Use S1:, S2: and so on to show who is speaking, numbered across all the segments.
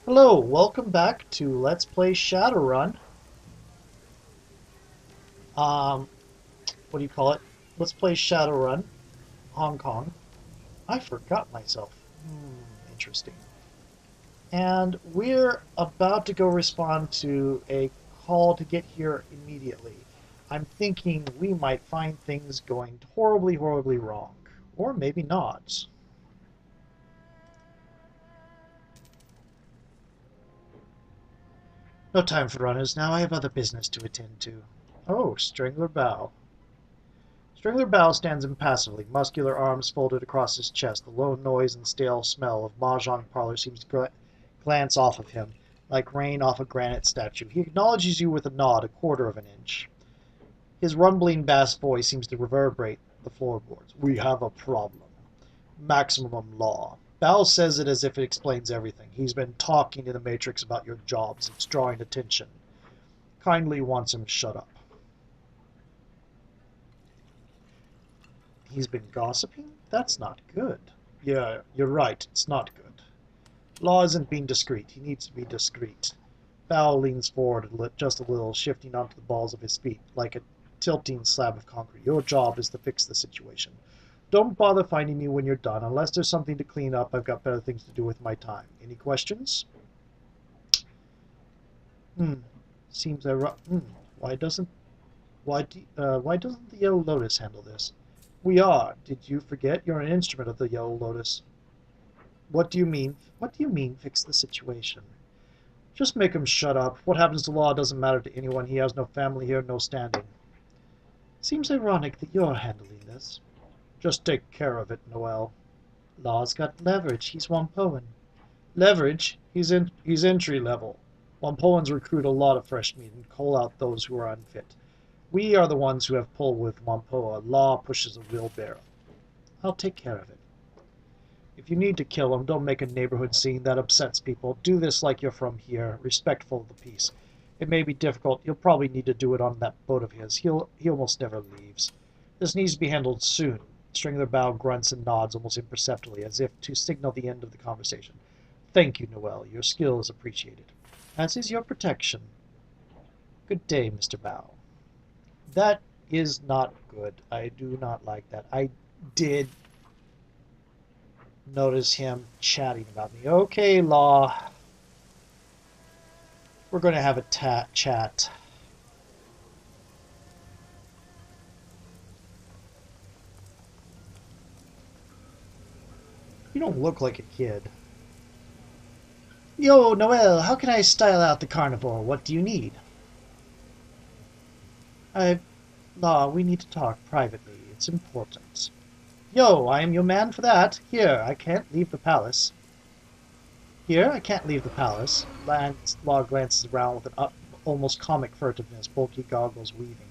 S1: Hello, welcome back to Let's Play Shadowrun. Um, what do you call it? Let's Play Shadowrun, Hong Kong. I forgot myself. Interesting. And we're about to go respond to a call to get here immediately. I'm thinking we might find things going horribly, horribly wrong. Or maybe not. No time for runners now. I have other business to attend to. Oh, Strangler Bow. Strangler Bow stands impassively, muscular arms folded across his chest. The low noise and stale smell of mahjong parlor seems to glance off of him, like rain off a granite statue. He acknowledges you with a nod, a quarter of an inch. His rumbling bass voice seems to reverberate the floorboards. We have a problem. Maximum law. Bow says it as if it explains everything. He's been talking to the Matrix about your jobs. It's drawing attention. Kindly wants him shut up. He's been gossiping? That's not good. Yeah, you're right. It's not good. Law isn't being discreet. He needs to be discreet. Bao leans forward just a little, shifting onto the balls of his feet, like a tilting slab of concrete. Your job is to fix the situation. Don't bother finding me when you're done. Unless there's something to clean up, I've got better things to do with my time. Any questions? Seems Why doesn't the Yellow Lotus handle this? We are. Did you forget? You're an instrument of the Yellow Lotus. What do you mean? What do you mean, fix the situation? Just make him shut up. What happens to Law doesn't matter to anyone. He has no family here, no standing. Seems ironic that you're handling this. Just take care of it, Noel. Law's got leverage. He's Wampoan. Leverage? He's entry level. Wampoans recruit a lot of fresh meat and call out those who are unfit. We are the ones who have pull with Wampoa. Law pushes a wheelbarrow. I'll take care of it. If you need to kill him, don't make a neighborhood scene that upsets people. Do this like you're from here, respectful of the peace. It may be difficult. You'll probably need to do it on that boat of his. He almost never leaves. This needs to be handled soon. Strangler Bow grunts and nods almost imperceptibly, as if to signal the end of the conversation. Thank you, Noel. Your skill is appreciated. As is your protection. Good day, Mr. Bow. That is not good. I do not like that. I did notice him chatting about me. Okay, Law. We're going to have a chat. You don't look like a kid. Yo, Noel, how can I style out the carnivore? What do you need? Law, we need to talk privately. It's important. Yo, I am your man for that. Here, I can't leave the palace. Here, I can't leave the palace. Law glances around with an almost comic furtiveness, bulky goggles weaving.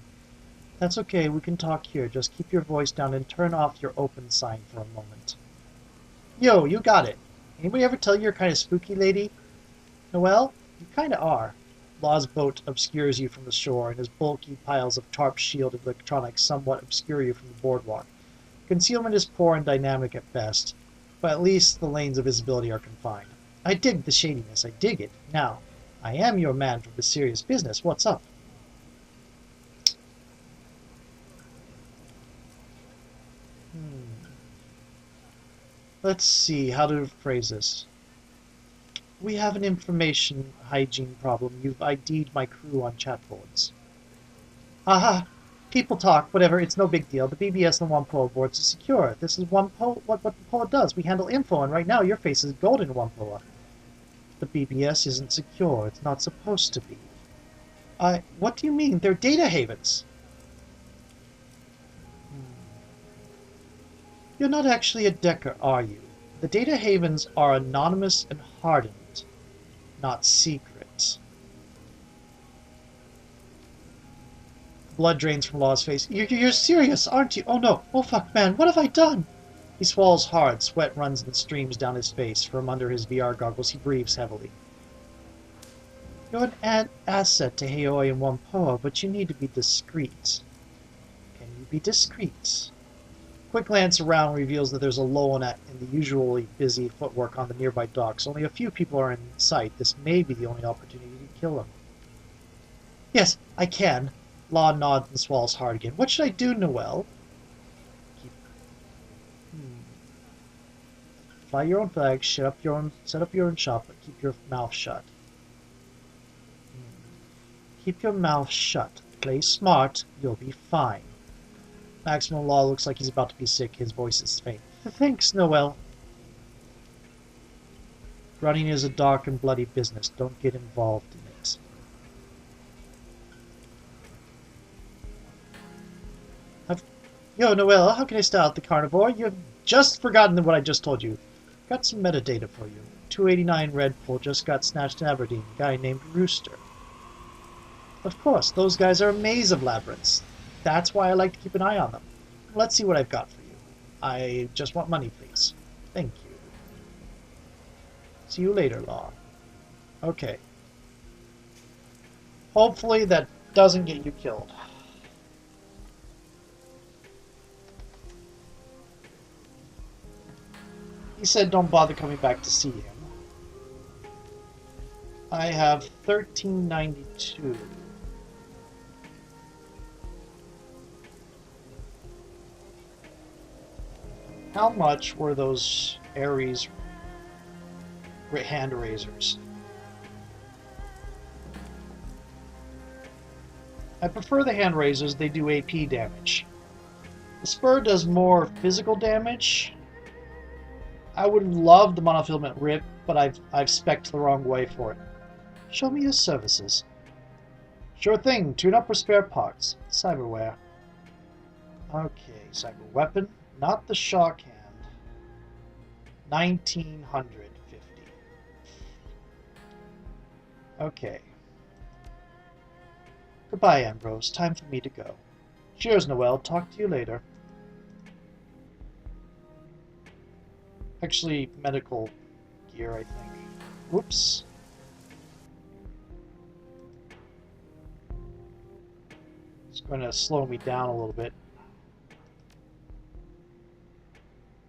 S1: That's okay, we can talk here. Just keep your voice down and turn off your open sign for a moment. Yo, you got it. Anybody ever tell you you're kind of spooky, lady? Noel, you kind of are. Law's boat obscures you from the shore, and his bulky piles of tarp-shielded electronics somewhat obscure you from the boardwalk. Concealment is poor and dynamic at best, but at least the lanes of visibility are confined. I dig the shadiness, I dig it. Now, I am your man for the serious business. What's up? Let's see how to phrase this. We have an information hygiene problem. You've ID'd my crew on chat boards. Haha. People talk, whatever, it's no big deal. The BBS and Wampoa boards are secure. This is what Wampoa does. We handle info, and right now your face is golden, Wampoa. The BBS isn't secure. It's not supposed to be. What do you mean? They're data havens. You're not actually a Decker, are you? The data havens are anonymous and hardened, not secret. Blood drains from Law's face. You're serious, aren't you? Oh no. Oh fuck, man. What have I done? He swallows hard. Sweat runs in streams down his face. From under his VR goggles, he breathes heavily. You're an asset to Haoi and Wampoa, but you need to be discreet. Can you be discreet? Quick glance around reveals that there's a lull in the usually busy footwork on the nearby docks. Only a few people are in sight. This may be the only opportunity to kill him. Yes, I can. Law nods and swallows hard again. What should I do, Noel? Keep... Fly your own flag, set up your own shop, but keep your mouth shut. Keep your mouth shut. Play smart, you'll be fine. Maximum Law looks like he's about to be sick. His voice is faint. Thanks, Noel. Running is a dark and bloody business. Don't get involved in it. Yo, Noel, how can I start the carnivore? You've just forgotten what I just told you. Got some metadata for you. 289 Red Bull just got snatched in Aberdeen. A guy named Rooster. Of course, those guys are a maze of labyrinths. That's why I like to keep an eye on them. Let's see what I've got for you. I just want money, please. Thank you. See you later, Law. Okay. Hopefully that doesn't get you killed. He said don't bother coming back to see him. I have 1392. How much were those Ares hand razors? I prefer the hand razors, they do AP damage. The spur does more physical damage. I would love the monofilament rip, but I've spec'd the wrong way for it. Show me your services. Sure thing, tune up or spare parts. Cyberware. Okay, cyber weapon, not the shock hand. 1950. Okay. Goodbye, Ambrose. Time for me to go. Cheers, Noel. Talk to you later. Actually, medical gear, I think. Whoops. It's going to slow me down a little bit.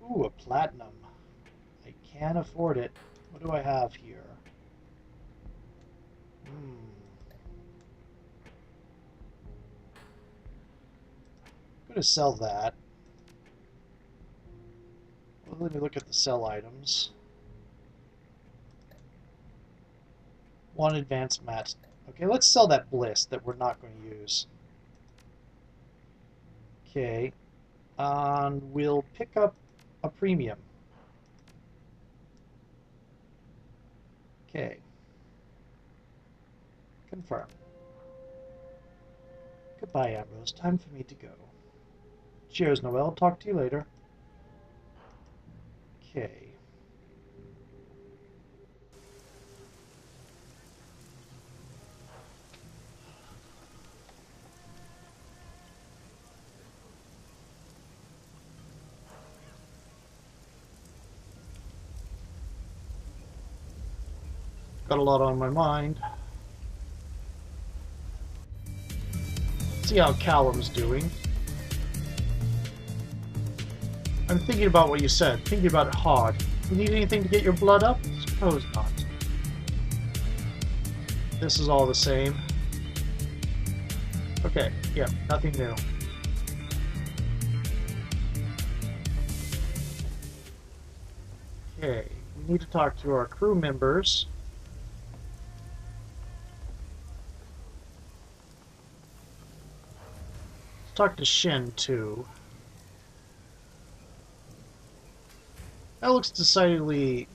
S1: Ooh, a platinum. I can afford it. What do I have here? I'm going to sell that. Well, let me look at the sell items. One advanced mat. Okay, let's sell that bliss that we're not going to use. Okay. And we'll pick up a premium. Okay. Confirm. Goodbye, Ambrose. Time for me to go. Cheers, Noel. Talk to you later. Okay. Got a lot on my mind. See how Callum's doing. I'm thinking about what you said, thinking about it hard. You need anything to get your blood up? Suppose not. This is all the same. Okay, yeah, nothing new. Okay, we need to talk to our crew members. Let's talk to Shin, too. That looks decidedly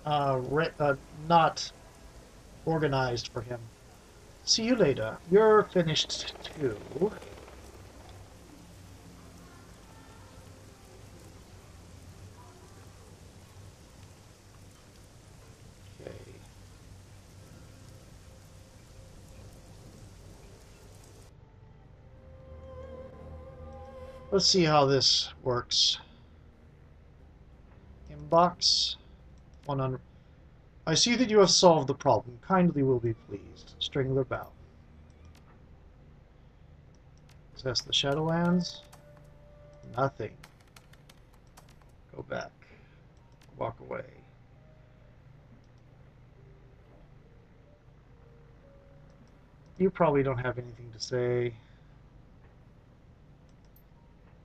S1: not organized for him. See you later. You're finished too. Okay. Let's see how this works. Inbox 100. I see that you have solved the problem. Kindly will be pleased. Strangler bow. Access the Shadowlands. Nothing. Go back. Walk away. You probably don't have anything to say.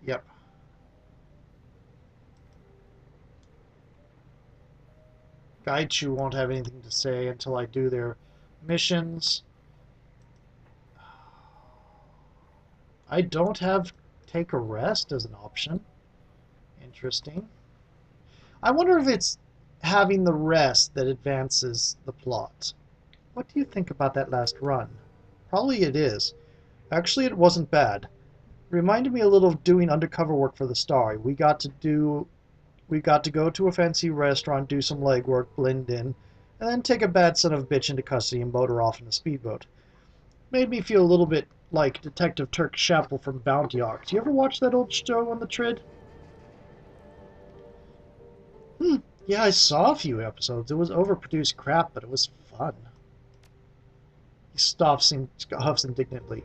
S1: Yep. Gaichu won't have anything to say until I do their missions. I don't have take a rest as an option. Interesting. I wonder if it's having the rest that advances the plot. What do you think about that last run? Probably it is. Actually, it wasn't bad. Reminded me a little of doing undercover work for the Star. We got to go to a fancy restaurant, do some legwork, blend in, and then take a bad son of a bitch into custody and motor off in a speedboat. Made me feel a little bit like Detective Turk Chappell from Bounty Arc. You ever watch that old show on the Trid? Yeah, I saw a few episodes. It was overproduced crap, but it was fun. He huffs indignantly.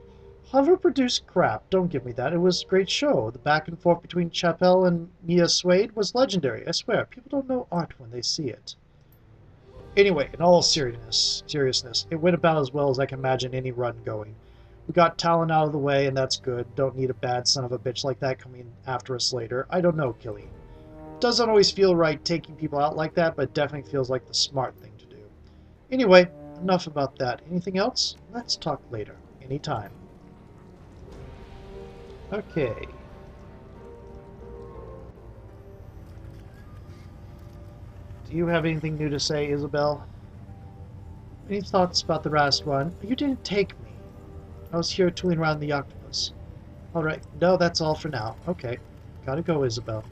S1: Overproduced crap, don't give me that. It was a great show. The back and forth between Chappelle and Mia Suede was legendary. I swear, people don't know art when they see it. Anyway, in all seriousness, it went about as well as I can imagine any run going. We got Talon out of the way, and that's good. Don't need a bad son of a bitch like that coming after us later. I don't know, Killy. Doesn't always feel right taking people out like that, but definitely feels like the smart thing to do. Anyway, enough about that. Anything else? Let's talk later. Anytime. Okay. Do you have anything new to say, Isabel? Any thoughts about the last one? You didn't take me. I was here tooling around the octopus. Alright, no, that's all for now. Okay. Gotta go, Isabel.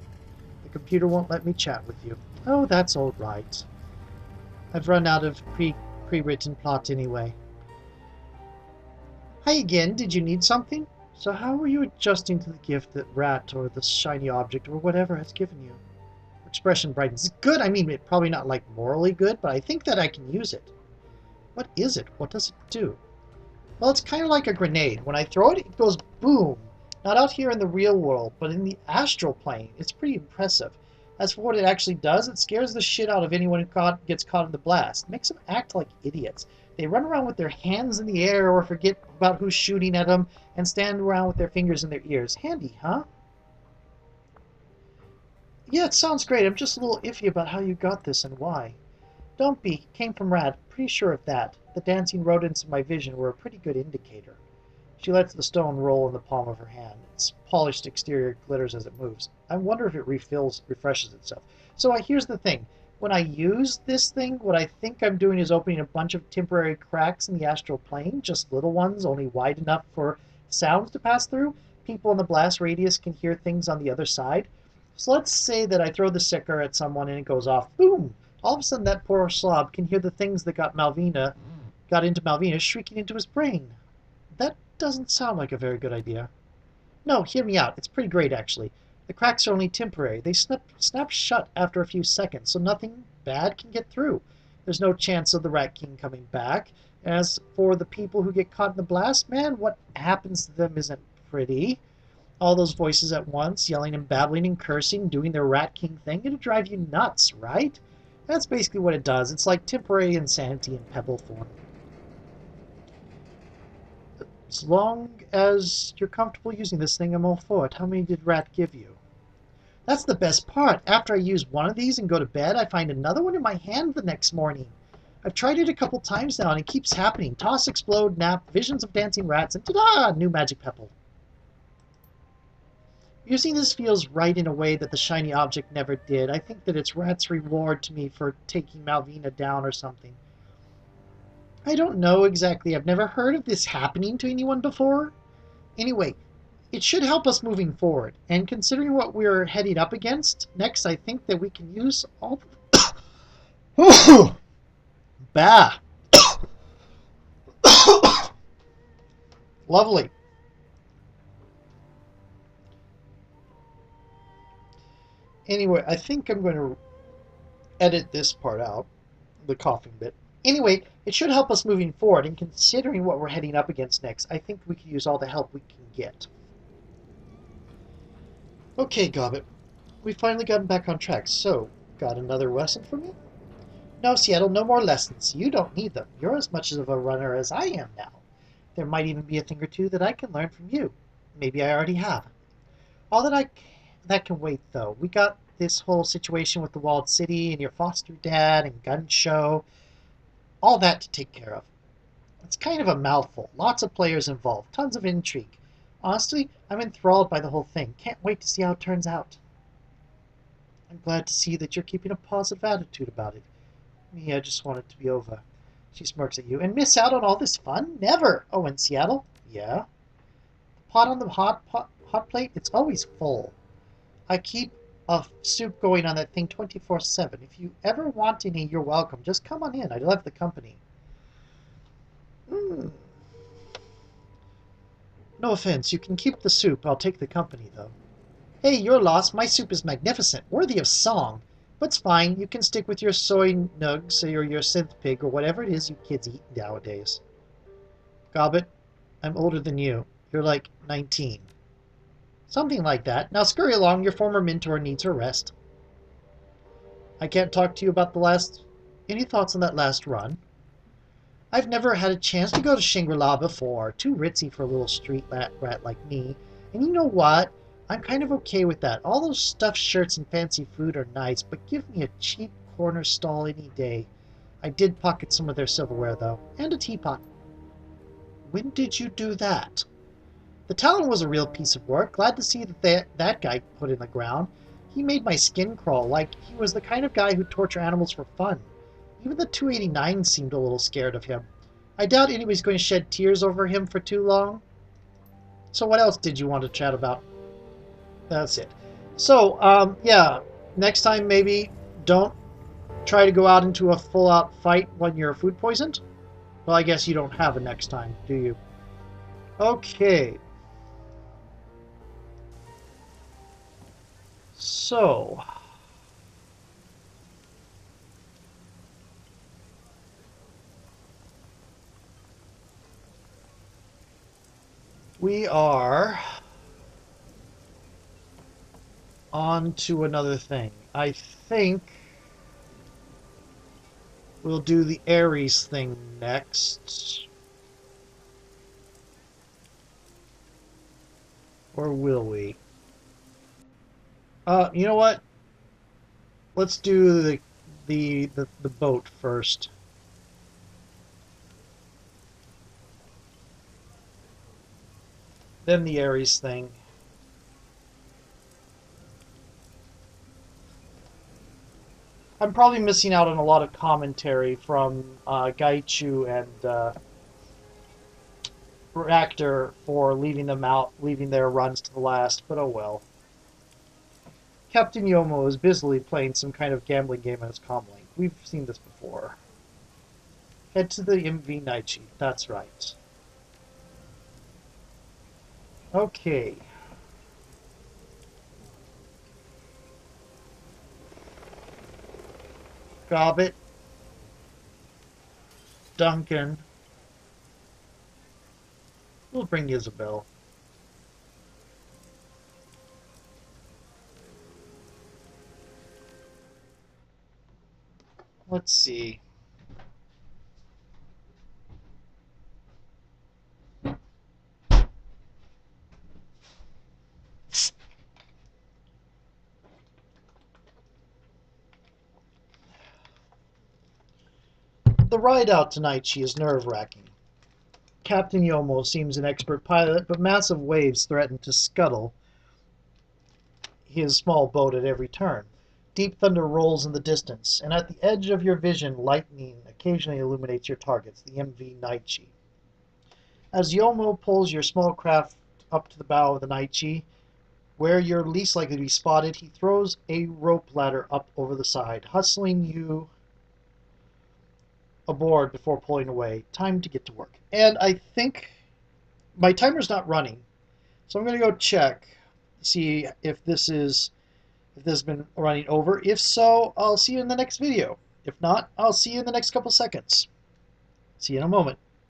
S1: The computer won't let me chat with you. Oh, that's all right. I've run out of pre-written plot anyway. Hi again, did you need something? So how are you adjusting to the gift that Rat or the shiny object or whatever has given you? Expression brightens. Good, I mean, it's probably not like morally good, but I think that I can use it. What is it? What does it do? Well, it's kind of like a grenade. When I throw it, it goes boom. Not out here in the real world, but in the astral plane. It's pretty impressive. As for what it actually does, it scares the shit out of anyone who gets caught in the blast. It makes them act like idiots. They run around with their hands in the air or forget about who's shooting at them and stand around with their fingers in their ears. Handy, huh? Yeah, it sounds great. I'm just a little iffy about how you got this and why. Don't be. Came from Rad. Pretty sure of that. The dancing rodents in my vision were a pretty good indicator. She lets the stone roll in the palm of her hand. Its polished exterior glitters as it moves. I wonder if it refreshes itself. So here's the thing. When I use this thing, what I think I'm doing is opening a bunch of temporary cracks in the astral plane, just little ones, only wide enough for sounds to pass through. People in the blast radius can hear things on the other side. So let's say that I throw the sicker at someone and it goes off. Boom! All of a sudden that poor slob can hear the things that got into Malvina shrieking into his brain. That doesn't sound like a very good idea. No, hear me out. It's pretty great, actually. The cracks are only temporary. They snap shut after a few seconds, so nothing bad can get through. There's no chance of the Rat King coming back. As for the people who get caught in the blast, man, what happens to them isn't pretty. All those voices at once, yelling and babbling and cursing, doing their Rat King thing, it'll drive you nuts, right? That's basically what it does. It's like temporary insanity in pebble form. As long as you're comfortable using this thing, I'm all for it. How many did Rat give you? That's the best part. After I use one of these and go to bed, I find another one in my hand the next morning. I've tried it a couple times now, and it keeps happening. Toss, explode, nap, visions of dancing rats, and ta-da! New magic pebble. Using this feels right in a way that the shiny object never did. I think that it's Rat's reward to me for taking Malvina down or something. I don't know exactly. I've never heard of this happening to anyone before. Anyway, it should help us moving forward. And considering what we're heading up against next, I think that we can use all the... Bah! Lovely. Anyway, I think I'm going to edit this part out, the coughing bit. Anyway, it should help us moving forward, and considering what we're heading up against next, I think we can use all the help we can get. Okay, Gobbet. We've finally gotten back on track, so, got another lesson for me? No, Seattle, no more lessons. You don't need them. You're as much of a runner as I am now. There might even be a thing or two that I can learn from you. Maybe I already have. All that can wait, though. We got this whole situation with the walled city and your foster dad and gun show. All that to take care of. It's kind of a mouthful. Lots of players involved. Tons of intrigue. Honestly, I'm enthralled by the whole thing. Can't wait to see how it turns out. I'm glad to see that you're keeping a positive attitude about it. Me, I just want it to be over. She smirks at you. And miss out on all this fun? Never! Oh, in Seattle? Yeah. The pot on the hot plate, it's always full. I keep a soup going on that thing 24/7. If you ever want any, you're welcome. Just come on in. I love the company. Mm. No offense. You can keep the soup. I'll take the company, though. Hey, you're lost. My soup is magnificent, worthy of song. But it's fine. You can stick with your soy nugs or your synth pig or whatever it is you kids eat nowadays. Gobbet, I'm older than you. You're like 19. Something like that. Now scurry along. Your former mentor needs her rest. I can't talk to you about the last... Any thoughts on that last run? I've never had a chance to go to Shangri-La before. Too ritzy for a little street rat like me. And you know what? I'm kind of okay with that. All those stuffed shirts and fancy food are nice, but give me a cheap corner stall any day. I did pocket some of their silverware, though. And a teapot. When did you do that? The talent was a real piece of work. Glad to see that guy put in the ground. He made my skin crawl, like he was the kind of guy who'd torture animals for fun. Even the 289 seemed a little scared of him. I doubt anybody's going to shed tears over him for too long. So what else did you want to chat about? That's it. So, yeah, next time maybe don't try to go out into a full-out fight when you're food poisoned. Well, I guess you don't have a next time, do you? Okay. So... we are on to another thing. I think we'll do the Ares thing next. Or will we? You know what? Let's do the boat first. Then the Ares thing. I'm probably missing out on a lot of commentary from Gaichu and Reactor for leaving them out, leaving their runs to the last, but oh well. Captain Yomo is busily playing some kind of gambling game on his comlink. We've seen this before. Head to the MV Naichi. That's right. Okay. Gobbet. Duncan. We'll bring Isabel. Let's see. The ride out tonight, she is nerve-wracking. Captain Yomo seems an expert pilot, but massive waves threaten to scuttle his small boat at every turn. Deep thunder rolls in the distance, and at the edge of your vision, lightning occasionally illuminates your targets, the MV Naichi. As Yomo pulls your small craft up to the bow of the Naichi, where you're least likely to be spotted, he throws a rope ladder up over the side, hustling you aboard before pulling away. Time to get to work. And I think my timer's not running, so I'm going to go check, see if this has been running over. If so, I'll see you in the next video. If not, I'll see you in the next couple seconds. See you in a moment.